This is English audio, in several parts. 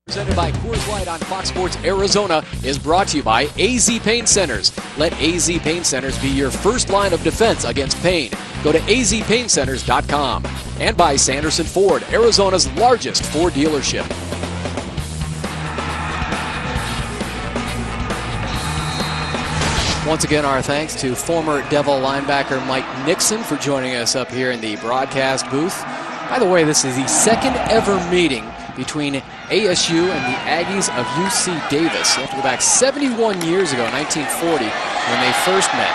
Presented by Coors Light on Fox Sports Arizona is brought to you by AZ Pain Centers. Let AZ Pain Centers be your first line of defense against pain. Go to azpaincenters.com. And by Sanderson Ford, Arizona's largest Ford dealership. Once again, our thanks to former Devil linebacker Mike Nixon for joining us up here in the broadcast booth. By the way, this is the second ever meeting between ASU and the Aggies of UC Davis. You have to go back 71 years ago, 1940, when they first met.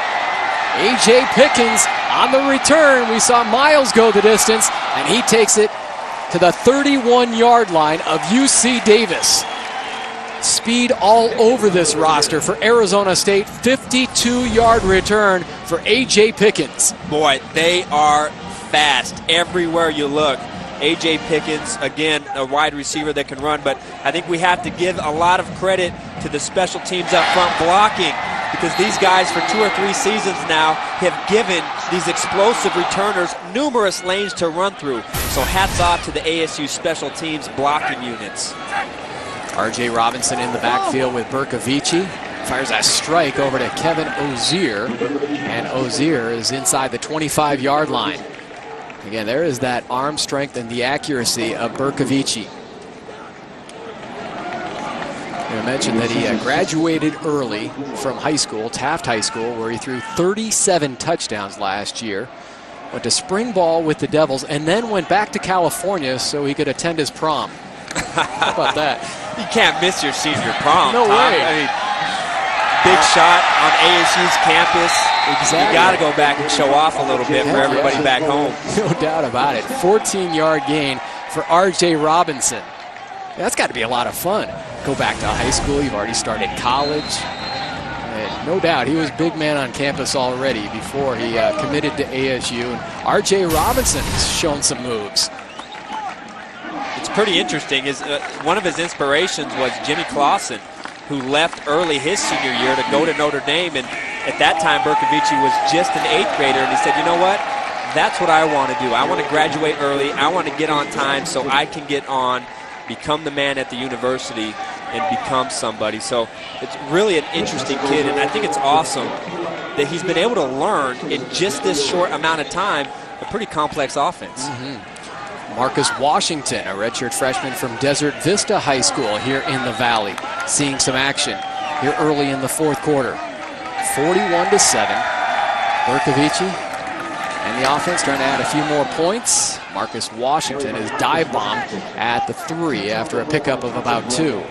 A.J. Pickens on the return. We saw Miles go the distance, and he takes it to the 31-yard line of UC Davis. Speed all over this roster for Arizona State. 52-yard return for A.J. Pickens. Boy, they are fast everywhere you look. A.J. Pickens, again, a wide receiver that can run, but I think we have to give a lot of credit to the special teams up front blocking, because these guys for 2 or 3 seasons now have given these explosive returners numerous lanes to run through. So hats off to the ASU special teams blocking units. R.J. Robinson in the backfield with Bercovici. Fires a strike over to Kevin Ozier, and Ozier is inside the 25-yard line. Again, there is that arm strength and the accuracy of Bercovici. I mentioned that he graduated early from high school, Taft High School, where he threw 37 touchdowns last year. Went to spring ball with the Devils and then went back to California so he could attend his prom. How about that? You can't miss your senior prom. No way. I mean, big shot on ASU's campus. Exactly. You got to go back and show off a little bit for everybody back home. No doubt about it. 14-yard gain for R.J. Robinson. That's got to be a lot of fun. Go back to high school. You've already started college. And no doubt he was big man on campus already before he committed to ASU. And R.J. Robinson has shown some moves. It's pretty interesting. One of his inspirations was Jimmy Clausen, who left early his senior year to go to Notre Dame. And at that time, Bercovici was just an 8th grader, and he said, you know what? That's what I want to do. I want to graduate early. I want to get on time so I can get on, become the man at the university, and become somebody. So it's really an interesting kid, and I think it's awesome that he's been able to learn in just this short amount of time a pretty complex offense. Marcus Washington, a redshirt freshman from Desert Vista High School here in the Valley, seeing some action here early in the 4th quarter. 41-7. Bercovici and the offense trying to add a few more points. Marcus Washington is dive bombed at the 3 after a pickup of about 2.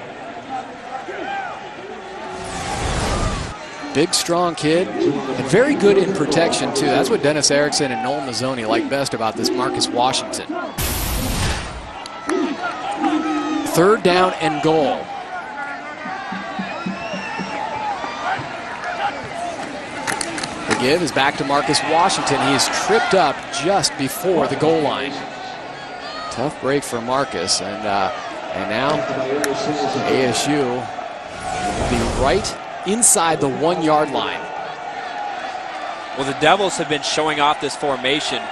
Big, strong kid, and very good in protection, too. That's what Dennis Erickson and Noel Mazzoni like best about this Marcus Washington. 3rd down and goal. The give is back to Marcus Washington. He is tripped up just before the goal line. Tough break for Marcus, and now ASU will be right inside the 1-yard line. Well, the Devils have been showing off this formation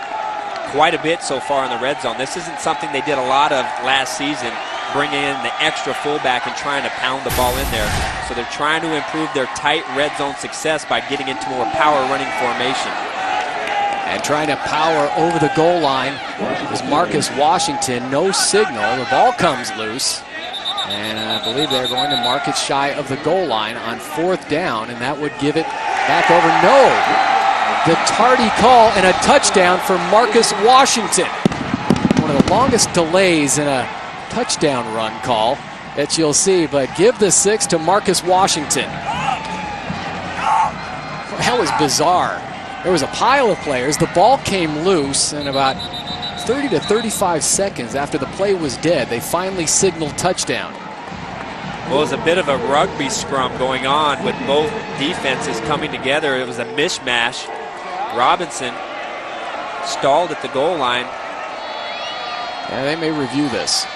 quite a bit so far in the red zone. This isn't something they did a lot of last season, bringing in the extra fullback and trying to pound the ball in there. So they're trying to improve their tight red zone success by getting into more power running formation. And trying to power over the goal line is Marcus Washington. No signal. The ball comes loose. And I believe they're going to mark it shy of the goal line on 4th down, and that would give it back over. No! The tardy call and a touchdown for Marcus Washington. One of the longest delays in a touchdown run call that you'll see, but give the 6 to Marcus Washington. That was bizarre. There was a pile of players. The ball came loose, and about 30 to 35 seconds after the play was dead, they finally signaled touchdown. Well, it was a bit of a rugby scrum going on with both defenses coming together. It was a mishmash. Robinson stalled at the goal line. Yeah, they may review this.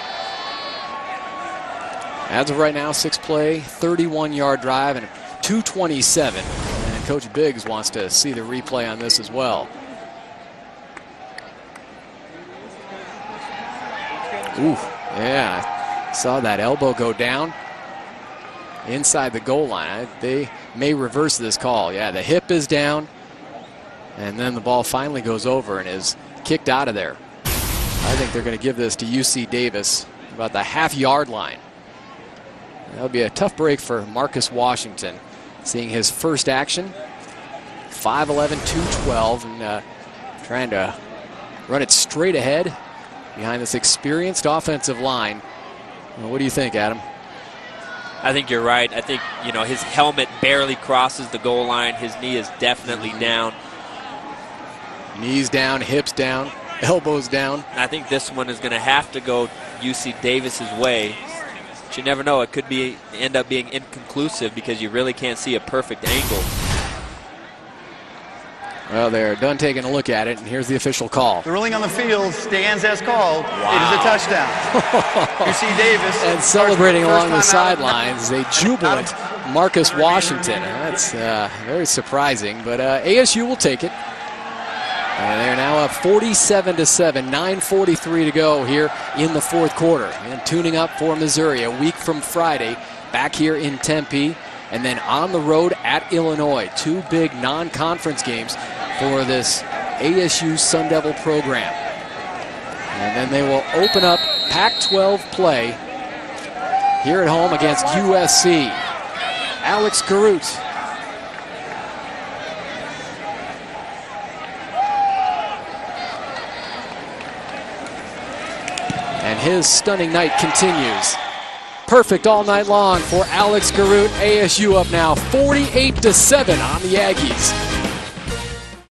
As of right now, 6-play, 31-yard drive, and 2:27. And Coach Biggs wants to see the replay on this as well. Ooh, yeah. Saw that elbow go down inside the goal line. They may reverse this call. Yeah, the hip is down, and then the ball finally goes over and is kicked out of there. I think they're going to give this to UC Davis about the half-yard line. That'll be a tough break for Marcus Washington, seeing his first action. 5'11", 212, and trying to run it straight ahead behind this experienced offensive line. Well, what do you think, Adam? I think you're right. I think, his helmet barely crosses the goal line. His knee is definitely down. Knees down, hips down, elbows down. And I think this one is going to have to go UC Davis's way. But you never know. It could end up being inconclusive because you really can't see a perfect angle. Well, they're done taking a look at it, and here's the official call. The ruling on the field stands as called. Wow. It is a touchdown. UC Davis. And celebrating along the sidelines, a jubilant Marcus Washington. That's very surprising, but ASU will take it. And they're now up 47-7, 9:43 to go here in the fourth quarter. And tuning up for Missouri a week from Friday, back here in Tempe, and then on the road at Illinois. Two big non-conference games for this ASU Sun Devil program. And then they will open up Pac-12 play here at home against USC. Alex Garut. And his stunning night continues. Perfect all night long for Alex Garut. ASU up now 48-7 on the Aggies.